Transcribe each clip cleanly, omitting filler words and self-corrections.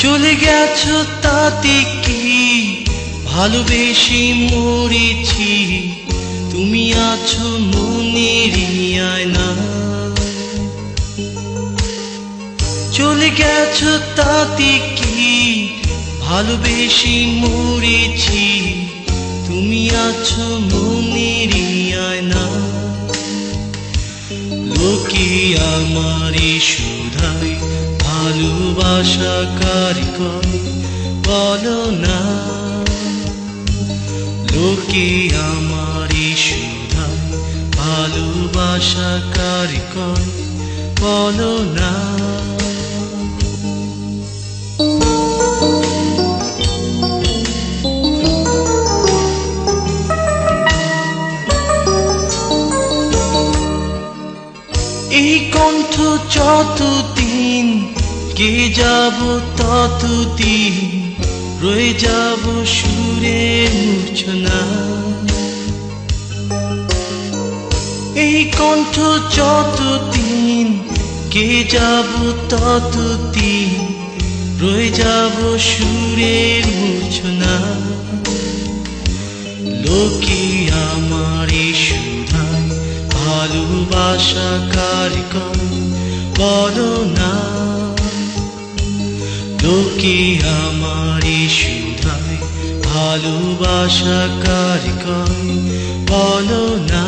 চলে গেছো তাতে কি, ভালোবেসে মরেছি, তুমি আছো মনেরই আয়নায়। চলে গেছো তাতে কি, ভালোবেসে মরেছি, তুমি আছো মনেরই আয়নায়। লোকে আমারে শুধায় ভালোবাসা কার কয়, বলো না। লোকে আমারে শুধায় ভালোবাসা কার কয়, বলো না। এই কণ্ঠ যতদিন গে যাব ততদিন রয়ে যাব সুরের মূর্ছনা। এই কণ্ঠ যতদিন গে যাব ততদিন রয়ে যাব সুরের মূর্ছনা। লোকে আমারে শুধায় ভালোবাসা কার কয়, বলো না। লোকে আমারে শুধায় ভালোবাসা কার কয়, বলো না।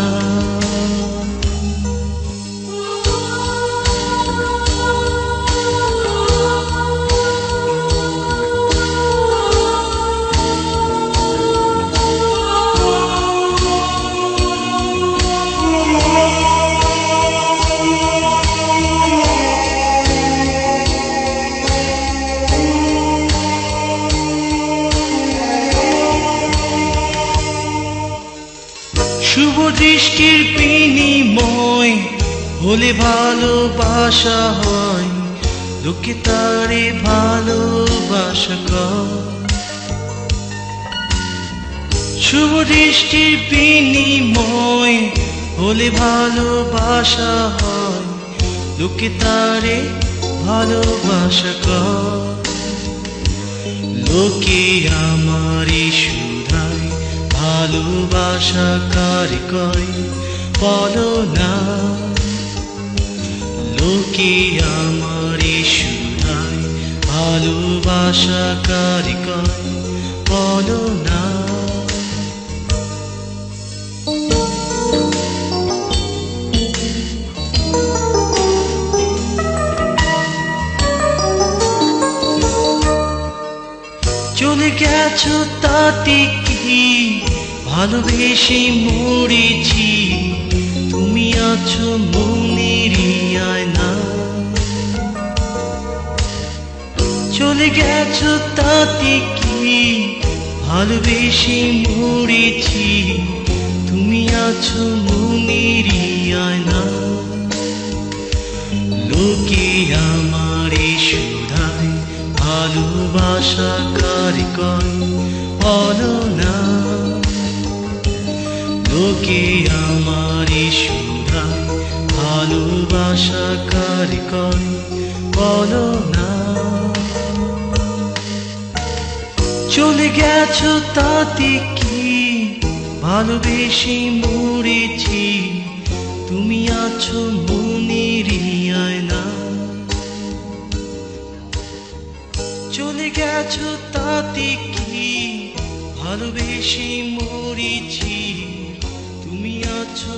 শুভ দৃষ্টির বিনিময় হলে ভালোবাসা হয়, লোকে তারে ভালোবাসা কয়। শুভ দৃষ্টির বিনিময় হলে ভালোবাসা হয়, লোকে তারে ভালোবাসা কয়। লোকে আমারে শুধায় ভালোবাসা কার কয়, বলো না। লোকে আমারে শুধায় ভালোবাসা কার কয়, বলো না। চলে গেছো তাতে কি, ভালোবেসে মরেছি, তুমি আছো মনেরই আয়নায়। চলে গেছো তাতে কি, ভালোবেসে মরেছি, তুমি আছো মনেরই আয়নায়। লোকে আমারে শুধায় ভালোবাসা কার কয়, বলো না। লোকে আমারে শুধায় ভালোবাসা কার কয়, বলো না। চলে গেছো তাতে কি, ভালোবেসে মরেছি, তুমি আছো মনেরই আয়নায়। চলে গেছো তাতে কি, ভালোবেসে মরেছি, তুমি আছো